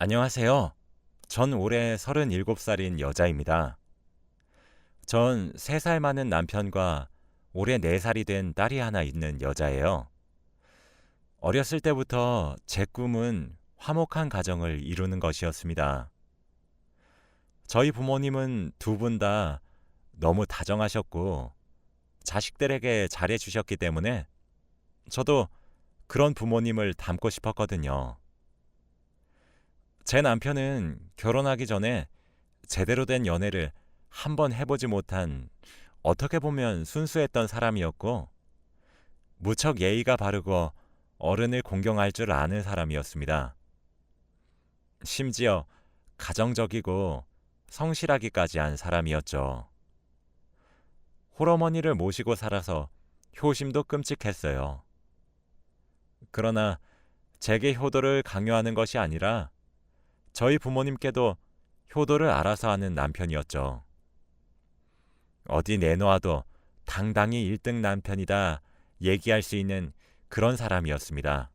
안녕하세요. 전 올해 37살인 여자입니다. 전 3살 많은 남편과 올해 4살이 된 딸이 하나 있는 여자예요. 어렸을 때부터 제 꿈은 화목한 가정을 이루는 것이었습니다. 저희 부모님은 두 분 다 너무 다정하셨고 자식들에게 잘해주셨기 때문에 저도 그런 부모님을 닮고 싶었거든요. 제 남편은 결혼하기 전에 제대로 된 연애를 한 번 해보지 못한 어떻게 보면 순수했던 사람이었고 무척 예의가 바르고 어른을 공경할 줄 아는 사람이었습니다. 심지어 가정적이고 성실하기까지 한 사람이었죠. 홀어머니를 모시고 살아서 효심도 끔찍했어요. 그러나 제게 효도를 강요하는 것이 아니라 저희 부모님께도 효도를 알아서 하는 남편이었죠. 어디 내놓아도 당당히 1등 남편이다 얘기할 수 있는 그런 사람이었습니다.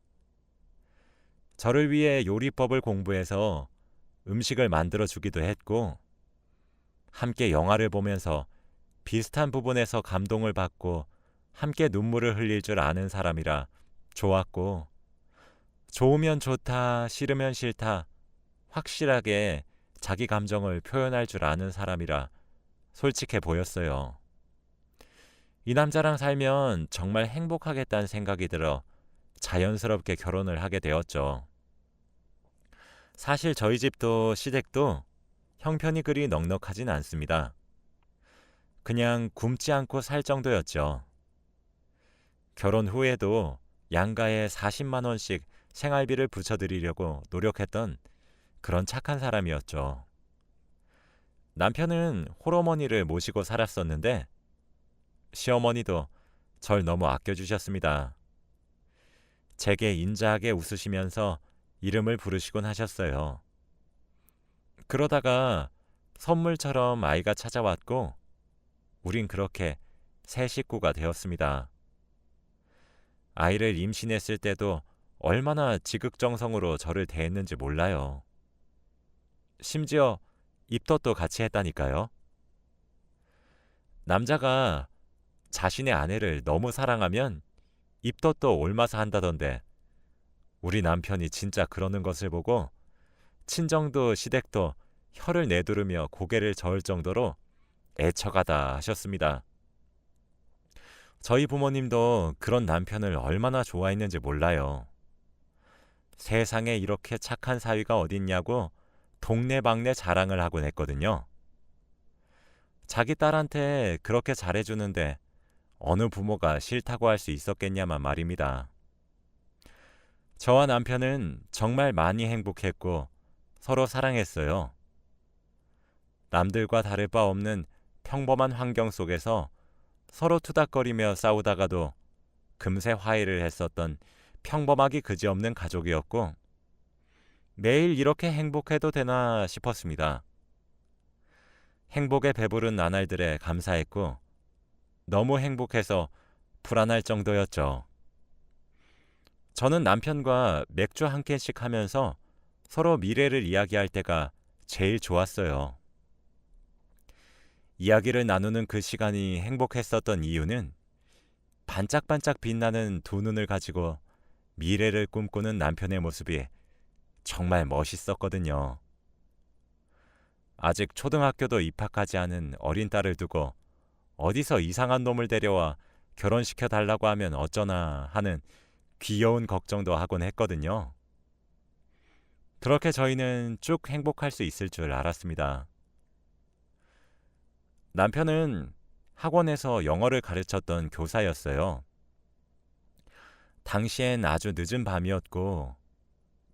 저를 위해 요리법을 공부해서 음식을 만들어 주기도 했고, 함께 영화를 보면서 비슷한 부분에서 감동을 받고 함께 눈물을 흘릴 줄 아는 사람이라 좋았고, 좋으면 좋다, 싫으면 싫다, 확실하게 자기 감정을 표현할 줄 아는 사람이라 솔직해 보였어요. 이 남자랑 살면 정말 행복하겠다는 생각이 들어 자연스럽게 결혼을 하게 되었죠. 사실 저희 집도 시댁도 형편이 그리 넉넉하진 않습니다. 그냥 굶지 않고 살 정도였죠. 결혼 후에도 양가에 40만 원씩 생활비를 붙여드리려고 노력했던 그런 착한 사람이었죠. 남편은 홀어머니를 모시고 살았었는데 시어머니도 절 너무 아껴주셨습니다. 제게 인자하게 웃으시면서 이름을 부르시곤 하셨어요. 그러다가 선물처럼 아이가 찾아왔고 우린 그렇게 새 식구가 되었습니다. 아이를 임신했을 때도 얼마나 지극정성으로 저를 대했는지 몰라요. 심지어 입덧도 같이 했다니까요. 남자가 자신의 아내를 너무 사랑하면 입덧도 옮아서 한다던데 우리 남편이 진짜 그러는 것을 보고 친정도 시댁도 혀를 내두르며 고개를 저을 정도로 애처가다 하셨습니다. 저희 부모님도 그런 남편을 얼마나 좋아했는지 몰라요. 세상에 이렇게 착한 사위가 어딨냐고 동네방네 자랑을 하곤 했거든요. 자기 딸한테 그렇게 잘해주는데 어느 부모가 싫다고 할 수 있었겠냐만 말입니다. 저와 남편은 정말 많이 행복했고 서로 사랑했어요. 남들과 다를 바 없는 평범한 환경 속에서 서로 투닥거리며 싸우다가도 금세 화해를 했었던 평범하기 그지없는 가족이었고 매일 이렇게 행복해도 되나 싶었습니다. 행복에 배부른 나날들에 감사했고 너무 행복해서 불안할 정도였죠. 저는 남편과 맥주 한 캔씩 하면서 서로 미래를 이야기할 때가 제일 좋았어요. 이야기를 나누는 그 시간이 행복했었던 이유는 반짝반짝 빛나는 두 눈을 가지고 미래를 꿈꾸는 남편의 모습이 정말 멋있었거든요. 아직 초등학교도 입학하지 않은 어린 딸을 두고 어디서 이상한 놈을 데려와 결혼시켜 달라고 하면 어쩌나 하는 귀여운 걱정도 하곤 했거든요. 그렇게 저희는 쭉 행복할 수 있을 줄 알았습니다. 남편은 학원에서 영어를 가르쳤던 교사였어요. 당시엔 아주 늦은 밤이었고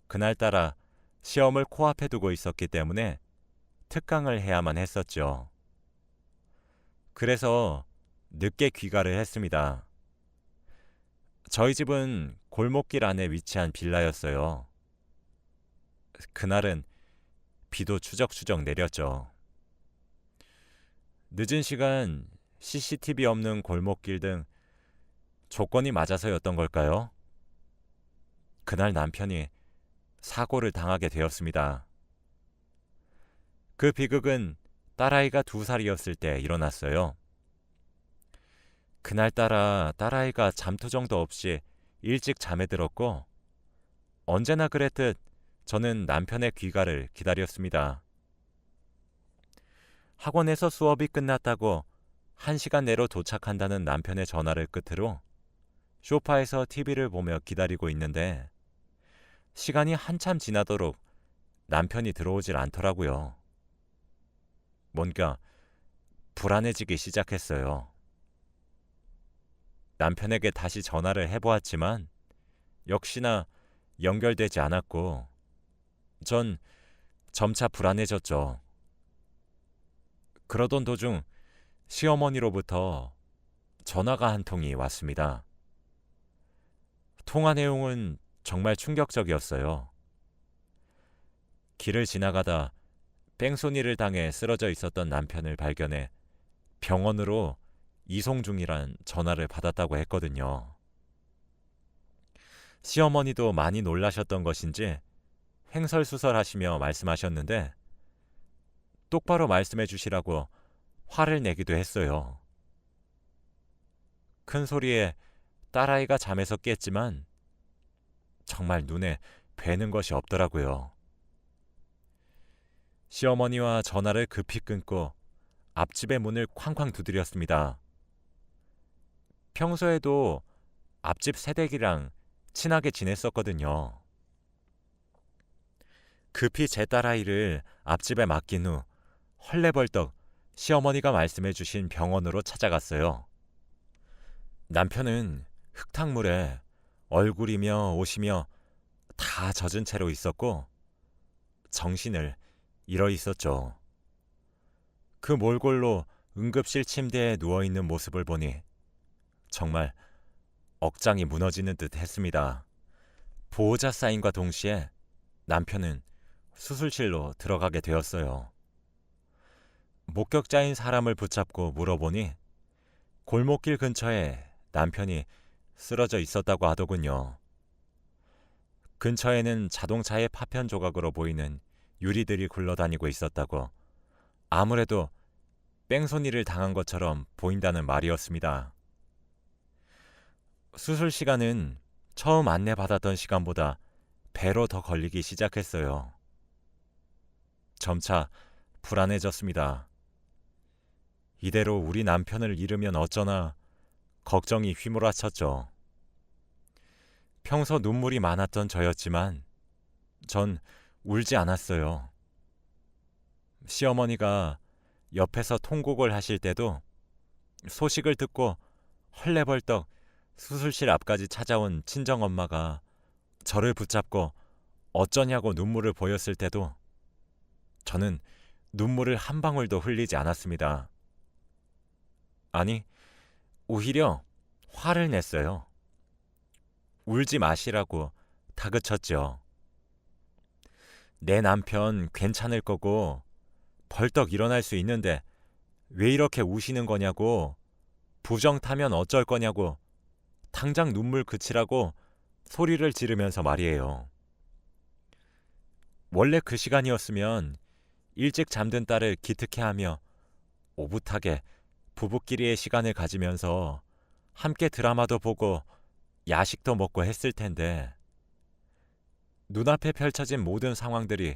그날따라 시험을 코앞에 두고 있었기 때문에 특강을 해야만 했었죠. 그래서 늦게 귀가를 했습니다. 저희 집은 골목길 안에 위치한 빌라였어요. 그날은 비도 추적추적 내렸죠. 늦은 시간 CCTV 없는 골목길 등 조건이 맞아서였던 걸까요? 그날 남편이 사고를 당하게 되었습니다. 그 비극은 딸아이가 2살이었을 때 일어났어요. 그날따라 딸아이가 잠투정도 없이 일찍 잠에 들었고 언제나 그랬듯 저는 남편의 귀가를 기다렸습니다. 학원에서 수업이 끝났다고 1시간 내로 도착한다는 남편의 전화를 끝으로 소파에서 TV를 보며 기다리고 있는데 시간이 한참 지나도록 남편이 들어오질 않더라고요. 뭔가 불안해지기 시작했어요. 남편에게 다시 전화를 해보았지만 역시나 연결되지 않았고 전 점차 불안해졌죠. 그러던 도중 시어머니로부터 전화가 한 통이 왔습니다. 통화 내용은 정말 충격적이었어요. 길을 지나가다 뺑소니를 당해 쓰러져 있었던 남편을 발견해 병원으로 이송 중이란 전화를 받았다고 했거든요. 시어머니도 많이 놀라셨던 것인지 횡설수설하시며 말씀하셨는데 똑바로 말씀해 주시라고 화를 내기도 했어요. 큰 소리에 딸아이가 잠에서 깼지만 정말 눈에 뵈는 것이 없더라고요. 시어머니와 전화를 급히 끊고 앞집의 문을 쾅쾅 두드렸습니다. 평소에도 앞집 새댁이랑 친하게 지냈었거든요. 급히 제 딸아이를 앞집에 맡긴 후 헐레벌떡 시어머니가 말씀해 주신 병원으로 찾아갔어요. 남편은 흙탕물에 얼굴이며 옷이며 다 젖은 채로 있었고 정신을 잃어 있었죠. 그 몰골로 응급실 침대에 누워있는 모습을 보니 정말 억장이 무너지는 듯 했습니다. 보호자 사인과 동시에 남편은 수술실로 들어가게 되었어요. 목격자인 사람을 붙잡고 물어보니 골목길 근처에 남편이 쓰러져 있었다고 하더군요. 근처에는 자동차의 파편 조각으로 보이는 유리들이 굴러다니고 있었다고 아무래도 뺑소니를 당한 것처럼 보인다는 말이었습니다. 수술 시간은 처음 안내받았던 시간보다 배로 더 걸리기 시작했어요. 점차 불안해졌습니다. 이대로 우리 남편을 잃으면 어쩌나 걱정이 휘몰아쳤죠. 평소 눈물이 많았던 저였지만 전 울지 않았어요. 시어머니가 옆에서 통곡을 하실 때도 소식을 듣고 헐레벌떡 수술실 앞까지 찾아온 친정엄마가 저를 붙잡고 어쩌냐고 눈물을 보였을 때도 저는 눈물을 한 방울도 흘리지 않았습니다. 아니, 오히려 화를 냈어요. 울지 마시라고 다그쳤죠. 내 남편 괜찮을 거고 벌떡 일어날 수 있는데 왜 이렇게 우시는 거냐고, 부정 타면 어쩔 거냐고 당장 눈물 그치라고 소리를 지르면서 말이에요. 원래 그 시간이었으면 일찍 잠든 딸을 기특해하며 오붓하게 부부끼리의 시간을 가지면서 함께 드라마도 보고 야식도 먹고 했을 텐데 눈앞에 펼쳐진 모든 상황들이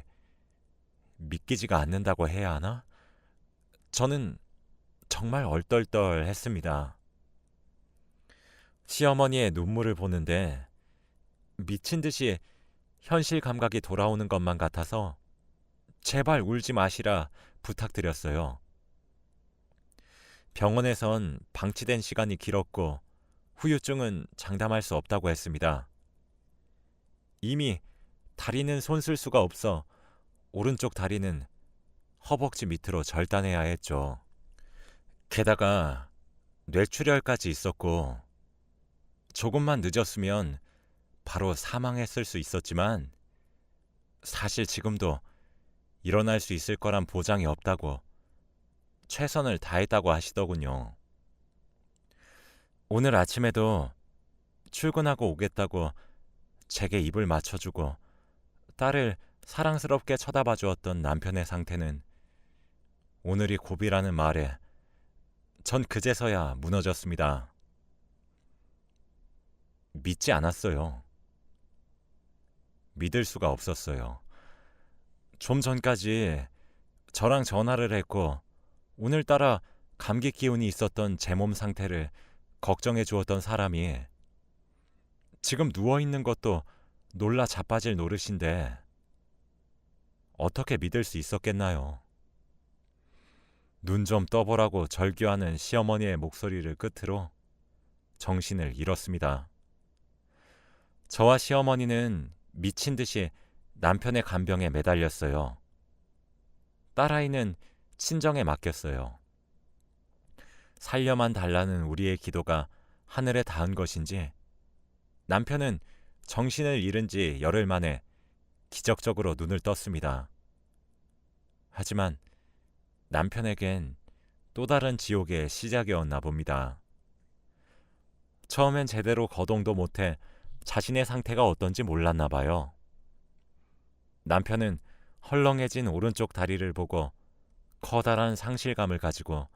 믿기지가 않는다고 해야 하나? 저는 정말 얼떨떨했습니다. 시어머니의 눈물을 보는데 미친 듯이 현실 감각이 돌아오는 것만 같아서 제발 울지 마시라 부탁드렸어요. 병원에선 방치된 시간이 길었고 후유증은 장담할 수 없다고 했습니다. 이미 다리는 손 쓸 수가 없어 오른쪽 다리는 허벅지 밑으로 절단해야 했죠. 게다가 뇌출혈까지 있었고 조금만 늦었으면 바로 사망했을 수 있었지만 사실 지금도 일어날 수 있을 거란 보장이 없다고 최선을 다했다고 하시더군요. 오늘 아침에도 출근하고 오겠다고 제게 입을 맞춰주고 딸을 사랑스럽게 쳐다봐 주었던 남편의 상태는 오늘이 고비라는 말에 전 그제서야 무너졌습니다. 믿지 않았어요. 믿을 수가 없었어요. 좀 전까지 저랑 전화를 했고 오늘따라 감기 기운이 있었던 제 몸 상태를 걱정해 주었던 사람이 지금 누워있는 것도 놀라 자빠질 노릇인데 어떻게 믿을 수 있었겠나요? 눈 좀 떠보라고 절규하는 시어머니의 목소리를 끝으로 정신을 잃었습니다. 저와 시어머니는 미친 듯이 남편의 간병에 매달렸어요. 딸아이는 친정에 맡겼어요. 살려만 달라는 우리의 기도가 하늘에 닿은 것인지 남편은 정신을 잃은 지 열흘 만에 기적적으로 눈을 떴습니다. 하지만 남편에겐 또 다른 지옥의 시작이었나 봅니다. 처음엔 제대로 거동도 못해 자신의 상태가 어떤지 몰랐나 봐요. 남편은 헐렁해진 오른쪽 다리를 보고 커다란 상실감을 가지고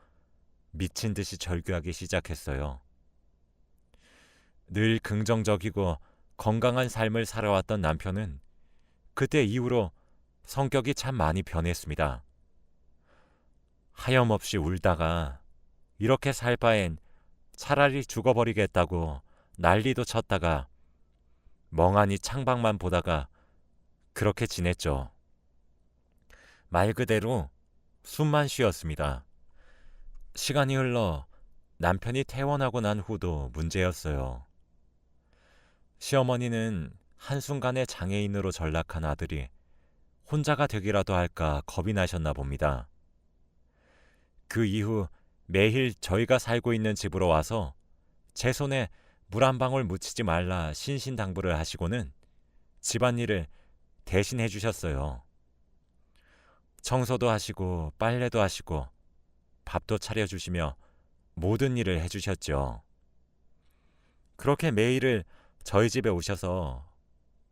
미친 듯이 절규하기 시작했어요. 늘 긍정적이고 건강한 삶을 살아왔던 남편은 그때 이후로 성격이 참 많이 변했습니다. 하염없이 울다가 이렇게 살 바엔 차라리 죽어버리겠다고 난리도 쳤다가 멍하니 창밖만 보다가 그렇게 지냈죠. 말 그대로 숨만 쉬었습니다. 시간이 흘러 남편이 퇴원하고 난 후도 문제였어요. 시어머니는 한순간에 장애인으로 전락한 아들이 혼자가 되기라도 할까 겁이 나셨나 봅니다. 그 이후 매일 저희가 살고 있는 집으로 와서 제 손에 물 한 방울 묻히지 말라 신신당부를 하시고는 집안일을 대신 해주셨어요. 청소도 하시고 빨래도 하시고 밥도 차려주시며 모든 일을 해주셨죠. 그렇게 매일을 저희 집에 오셔서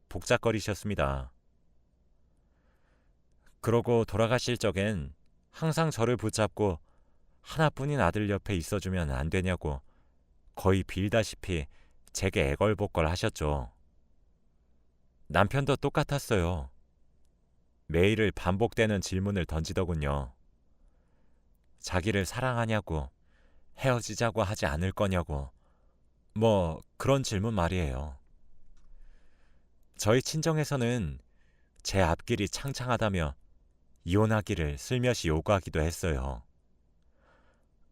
복작거리셨습니다. 그러고 돌아가실 적엔 항상 저를 붙잡고 하나뿐인 아들 옆에 있어주면 안 되냐고 거의 빌다시피 제게 애걸복걸 하셨죠. 남편도 똑같았어요. 매일을 반복되는 질문을 던지더군요. 자기를 사랑하냐고, 헤어지자고 하지 않을 거냐고, 뭐 그런 질문 말이에요. 저희 친정에서는 제 앞길이 창창하다며 이혼하기를 슬며시 요구하기도 했어요.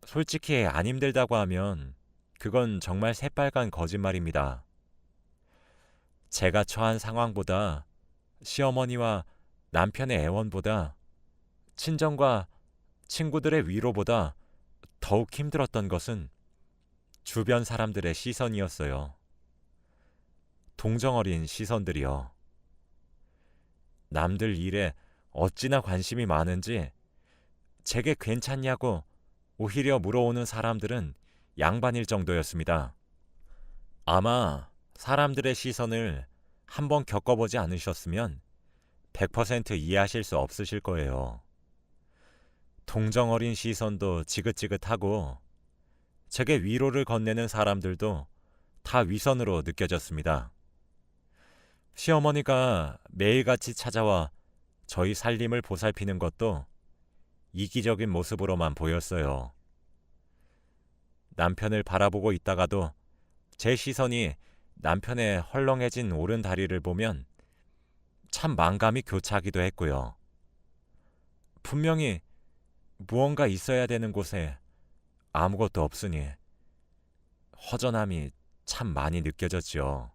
솔직히 안 힘들다고 하면 그건 정말 새빨간 거짓말입니다. 제가 처한 상황보다 시어머니와 남편의 애원보다 친정과 친구들의 위로보다 더욱 힘들었던 것은 주변 사람들의 시선이었어요. 동정어린 시선들이요. 남들 일에 어찌나 관심이 많은지 제게 괜찮냐고 오히려 물어오는 사람들은 양반일 정도였습니다. 아마 사람들의 시선을 한번 겪어보지 않으셨으면 100% 이해하실 수 없으실 거예요. 동정어린 시선도 지긋지긋하고 제게 위로를 건네는 사람들도 다 위선으로 느껴졌습니다. 시어머니가 매일같이 찾아와 저희 살림을 보살피는 것도 이기적인 모습으로만 보였어요. 남편을 바라보고 있다가도 제 시선이 남편의 헐렁해진 오른 다리를 보면 참 만감이 교차하기도 했고요. 분명히 무언가 있어야 되는 곳에 아무것도 없으니 허전함이 참 많이 느껴졌지요.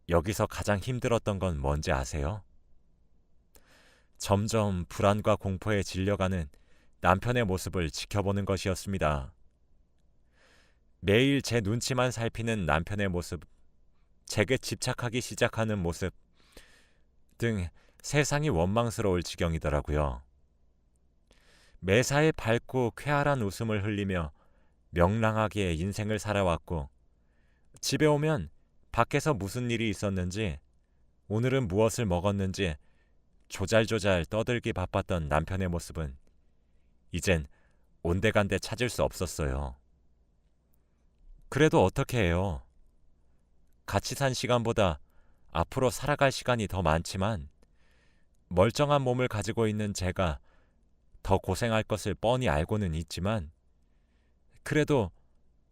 여기서 가장 힘들었던 건 뭔지 아세요? 점점 불안과 공포에 질려가는 남편의 모습을 지켜보는 것이었습니다. 매일 제 눈치만 살피는 남편의 모습, 제게 집착하기 시작하는 모습 등 세상이 원망스러울 지경이더라고요. 매사에 밝고 쾌활한 웃음을 흘리며 명랑하게 인생을 살아왔고 집에 오면 밖에서 무슨 일이 있었는지 오늘은 무엇을 먹었는지 조잘조잘 떠들기 바빴던 남편의 모습은 이젠 온데간데 찾을 수 없었어요. 그래도 어떻게 해요? 같이 산 시간보다 앞으로 살아갈 시간이 더 많지만 멀쩡한 몸을 가지고 있는 제가 더 고생할 것을 뻔히 알고는 있지만 그래도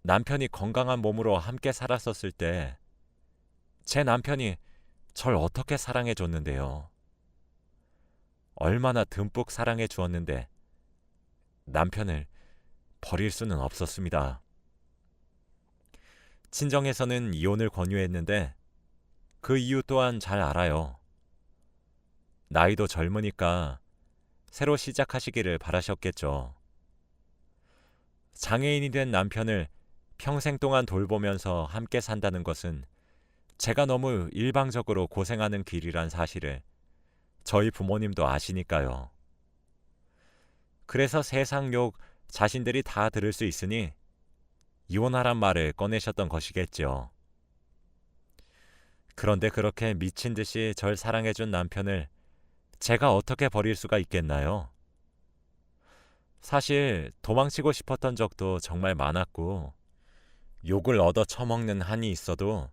남편이 건강한 몸으로 함께 살았었을 때 제 남편이 절 어떻게 사랑해 줬는데요. 얼마나 듬뿍 사랑해 주었는데 남편을 버릴 수는 없었습니다. 친정에서는 이혼을 권유했는데 그 이유 또한 잘 알아요. 나이도 젊으니까 새로 시작하시기를 바라셨겠죠. 장애인이 된 남편을 평생 동안 돌보면서 함께 산다는 것은 제가 너무 일방적으로 고생하는 길이란 사실을 저희 부모님도 아시니까요. 그래서 세상 욕 자신들이 다 들을 수 있으니 이혼하란 말을 꺼내셨던 것이겠죠. 그런데 그렇게 미친 듯이 절 사랑해준 남편을 제가 어떻게 버릴 수가 있겠나요? 사실 도망치고 싶었던 적도 정말 많았고 욕을 얻어 처먹는 한이 있어도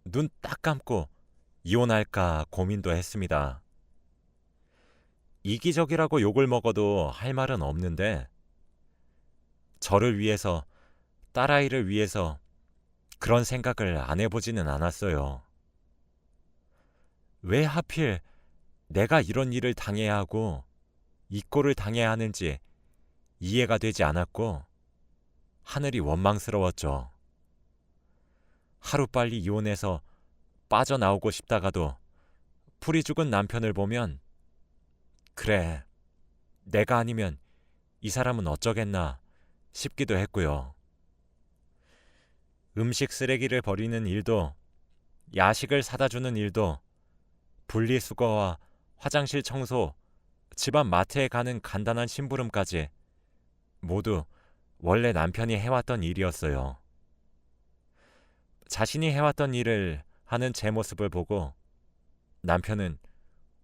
눈 딱 감고 이혼할까 고민도 했습니다. 이기적이라고 욕을 먹어도 할 말은 없는데 저를 위해서, 딸아이를 위해서 그런 생각을 안 해보지는 않았어요. 왜 하필 내가 이런 일을 당해야 하고 이 꼴을 당해야 하는지 이해가 되지 않았고 하늘이 원망스러웠죠. 하루빨리 이혼해서 빠져나오고 싶다가도 풀이 죽은 남편을 보면 그래, 내가 아니면 이 사람은 어쩌겠나 싶기도 했고요. 음식 쓰레기를 버리는 일도, 야식을 사다 주는 일도, 분리수거와 화장실 청소, 집안 마트에 가는 간단한 심부름까지 모두 원래 남편이 해왔던 일이었어요. 자신이 해왔던 일을 하는 제 모습을 보고 남편은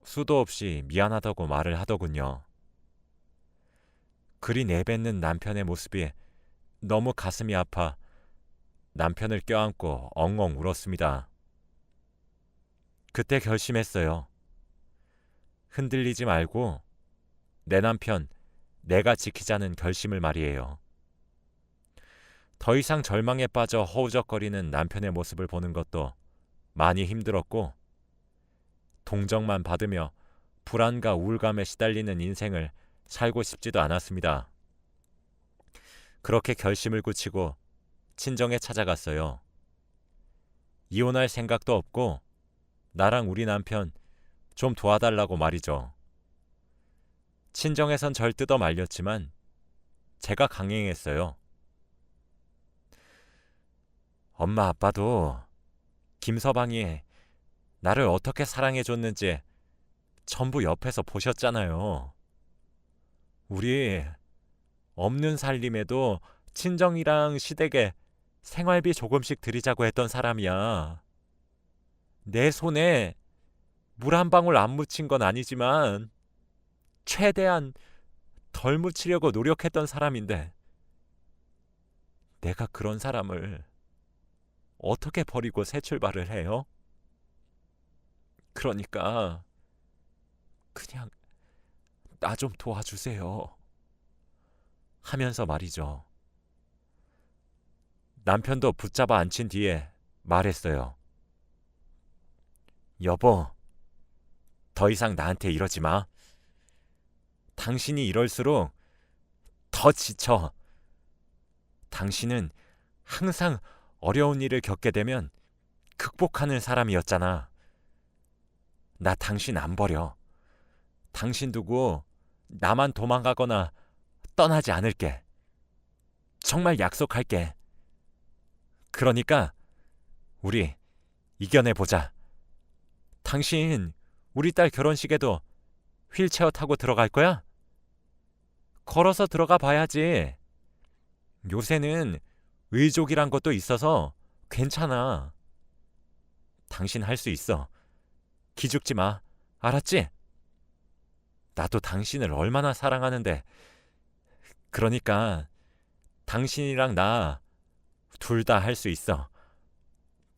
수도 없이 미안하다고 말을 하더군요. 그리 내뱉는 남편의 모습이 너무 가슴이 아파 남편을 껴안고 엉엉 울었습니다. 그때 결심했어요. 흔들리지 말고 내 남편, 내가 지키자는 결심을 말이에요. 더 이상 절망에 빠져 허우적거리는 남편의 모습을 보는 것도 많이 힘들었고 동정만 받으며 불안과 우울감에 시달리는 인생을 살고 싶지도 않았습니다. 그렇게 결심을 굳히고 친정에 찾아갔어요. 이혼할 생각도 없고 나랑 우리 남편 좀 도와달라고 말이죠. 친정에선 절 뜯어 말렸지만 제가 강행했어요. 엄마 아빠도 김서방이 나를 어떻게 사랑해줬는지 전부 옆에서 보셨잖아요. 우리 없는 살림에도 친정이랑 시댁에 생활비 조금씩 드리자고 했던 사람이야. 내 손에 물 한 방울 안 묻힌 건 아니지만 최대한 덜 묻히려고 노력했던 사람인데 내가 그런 사람을 어떻게 버리고 새 출발을 해요? 그러니까 그냥 나 좀 도와주세요. 하면서 말이죠. 남편도 붙잡아 앉힌 뒤에 말했어요. 여보, 더 이상 나한테 이러지 마. 당신이 이럴수록 더 지쳐. 당신은 항상 어려운 일을 겪게 되면 극복하는 사람이었잖아. 나 당신 안 버려. 당신 두고 나만 도망가거나 떠나지 않을게. 정말 약속할게. 그러니까 우리 이겨내보자. 당신 우리 딸 결혼식에도 휠체어 타고 들어갈 거야? 걸어서 들어가 봐야지. 요새는 의족이란 것도 있어서 괜찮아. 당신 할 수 있어. 기죽지 마. 알았지? 나도 당신을 얼마나 사랑하는데. 그러니까 당신이랑 나 둘 다 할 수 있어.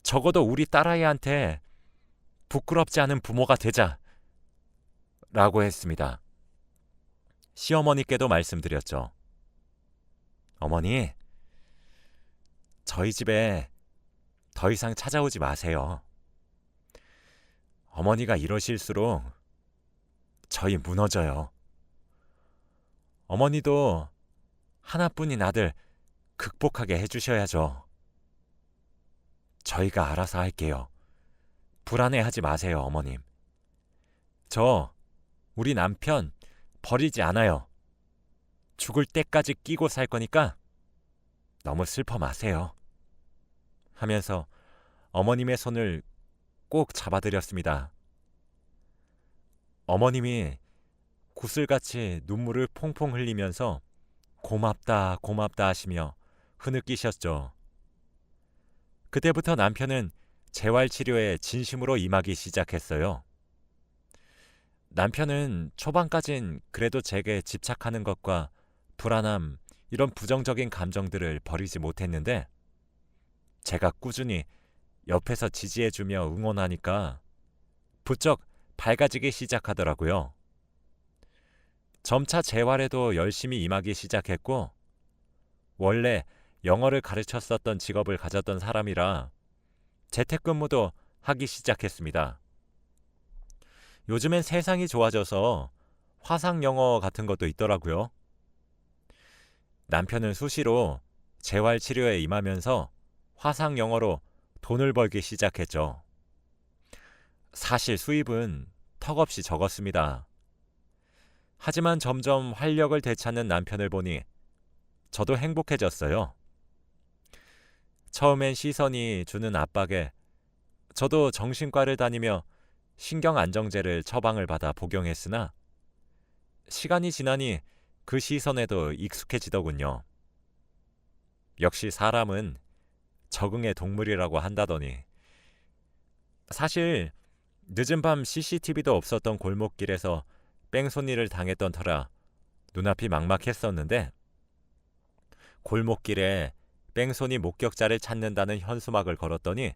적어도 우리 딸아이한테 부끄럽지 않은 부모가 되자. 라고 했습니다. 시어머니께도 말씀드렸죠. 어머니, 저희 집에 더 이상 찾아오지 마세요. 어머니가 이러실수록 저희 무너져요. 어머니도 하나뿐인 아들 극복하게 해주셔야죠. 저희가 알아서 할게요. 불안해하지 마세요, 어머님. 우리 남편 버리지 않아요. 죽을 때까지 끼고 살 거니까 너무 슬퍼 마세요. 하면서 어머님의 손을 꼭 잡아드렸습니다. 어머님이 구슬같이 눈물을 퐁퐁 흘리면서 고맙다, 고맙다 하시며 흐느끼셨죠. 그때부터 남편은 재활치료에 진심으로 임하기 시작했어요. 남편은 초반까진 그래도 제게 집착하는 것과 불안함, 이런 부정적인 감정들을 버리지 못했는데 제가 꾸준히 옆에서 지지해주며 응원하니까 부쩍 밝아지기 시작하더라고요. 점차 재활에도 열심히 임하기 시작했고 원래 영어를 가르쳤었던 직업을 가졌던 사람이라 재택근무도 하기 시작했습니다. 요즘엔 세상이 좋아져서 화상 영어 같은 것도 있더라고요. 남편은 수시로 재활치료에 임하면서 화상 영어로 돈을 벌기 시작했죠. 사실 수입은 턱없이 적었습니다. 하지만 점점 활력을 되찾는 남편을 보니 저도 행복해졌어요. 처음엔 시선이 주는 압박에 저도 정신과를 다니며 신경안정제를 처방을 받아 복용했으나 시간이 지나니 그 시선에도 익숙해지더군요. 역시 사람은 적응의 동물이라고 한다더니. 사실 늦은 밤 CCTV도 없었던 골목길에서 뺑소니를 당했던 터라 눈앞이 막막했었는데 골목길에 뺑소니 목격자를 찾는다는 현수막을 걸었더니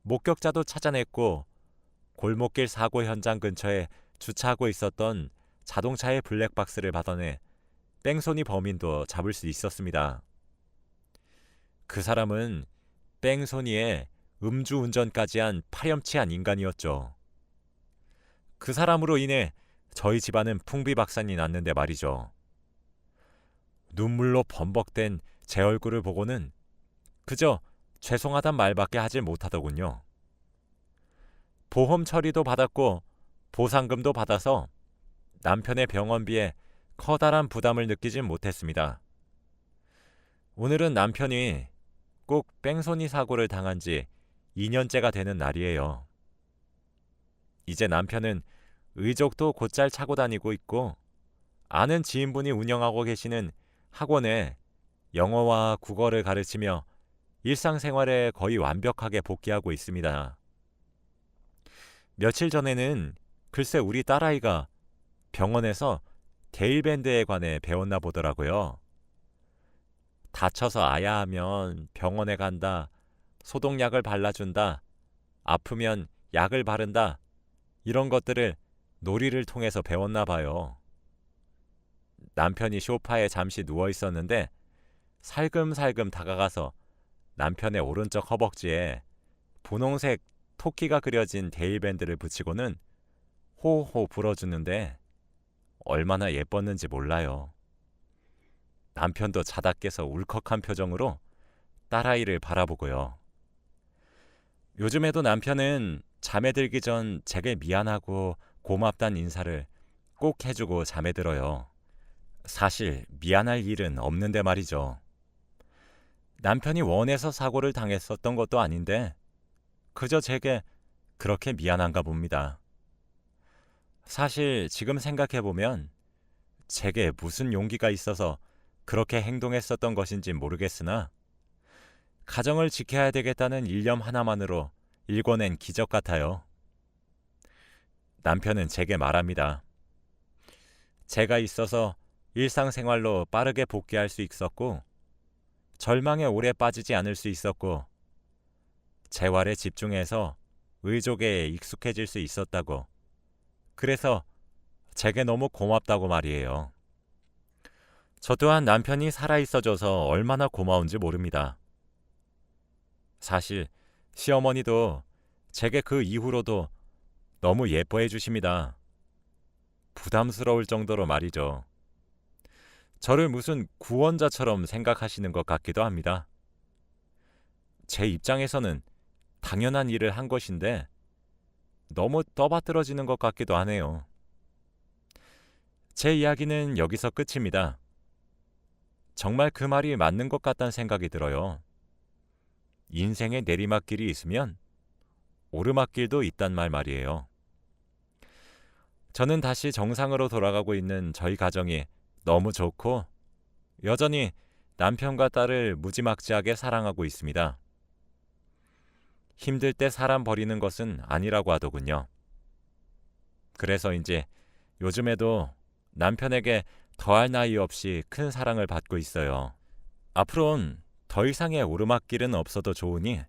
목격자도 찾아냈고 골목길 사고 현장 근처에 주차하고 있었던 자동차의 블랙박스를 받아내 뺑소니 범인도 잡을 수 있었습니다. 그 사람은 뺑소니에 음주운전까지 한 파렴치한 인간이었죠. 그 사람으로 인해 저희 집안은 풍비박산이 났는데 말이죠. 눈물로 범벅된 제 얼굴을 보고는 그저 죄송하단 말밖에 하질 못하더군요. 보험 처리도 받았고 보상금도 받아서 남편의 병원비에 커다란 부담을 느끼진 못했습니다. 오늘은 남편이 꼭 뺑소니 사고를 당한 지 2년째가 되는 날이에요. 이제 남편은 의족도 곧잘 차고 다니고 있고 아는 지인분이 운영하고 계시는 학원에 영어와 국어를 가르치며 일상생활에 거의 완벽하게 복귀하고 있습니다. 며칠 전에는 글쎄 우리 딸아이가 병원에서 데일밴드에 관해 배웠나 보더라고요. 다쳐서 아야하면 병원에 간다, 소독약을 발라준다, 아프면 약을 바른다, 이런 것들을 놀이를 통해서 배웠나 봐요. 남편이 소파에 잠시 누워 있었는데 살금살금 다가가서 남편의 오른쪽 허벅지에 분홍색 토끼가 그려진 데일밴드를 붙이고는 호호 불어주는데 얼마나 예뻤는지 몰라요. 남편도 자다 깨서 울컥한 표정으로 딸아이를 바라보고요. 요즘에도 남편은 잠에 들기 전 제게 미안하고 고맙단 인사를 꼭 해주고 잠에 들어요. 사실 미안할 일은 없는데 말이죠. 남편이 원해서 사고를 당했었던 것도 아닌데 그저 제게 그렇게 미안한가 봅니다. 사실 지금 생각해보면 제게 무슨 용기가 있어서 그렇게 행동했었던 것인지 모르겠으나 가정을 지켜야 되겠다는 일념 하나만으로 일궈낸 기적 같아요. 남편은 제게 말합니다. 제가 있어서 일상생활로 빠르게 복귀할 수 있었고, 절망에 오래 빠지지 않을 수 있었고, 재활에 집중해서 의족에 익숙해질 수 있었다고. 그래서 제게 너무 고맙다고 말이에요. 저 또한 남편이 살아있어줘서 얼마나 고마운지 모릅니다. 사실 시어머니도 제게 그 이후로도 너무 예뻐해 주십니다. 부담스러울 정도로 말이죠. 저를 무슨 구원자처럼 생각하시는 것 같기도 합니다. 제 입장에서는 당연한 일을 한 것인데 너무 떠받들어지는 것 같기도 하네요. 제 이야기는 여기서 끝입니다. 정말 그 말이 맞는 것 같다는 생각이 들어요. 인생의 내리막길이 있으면 오르막길도 있단 말이에요. 저는 다시 정상으로 돌아가고 있는 저희 가정이 너무 좋고 여전히 남편과 딸을 무지막지하게 사랑하고 있습니다. 힘들 때 사람 버리는 것은 아니라고 하더군요. 그래서인지 요즘에도 남편에게 더할 나위 없이 큰 사랑을 받고 있어요. 앞으로는 더 이상의 오르막길은 없어도 좋으니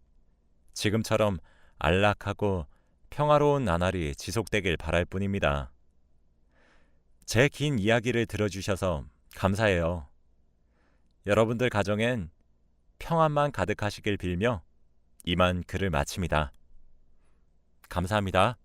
지금처럼 안락하고 평화로운 나날이 지속되길 바랄 뿐입니다. 제 긴 이야기를 들어주셔서 감사해요. 여러분들 가정엔 평안만 가득하시길 빌며 이만 글을 마칩니다. 감사합니다.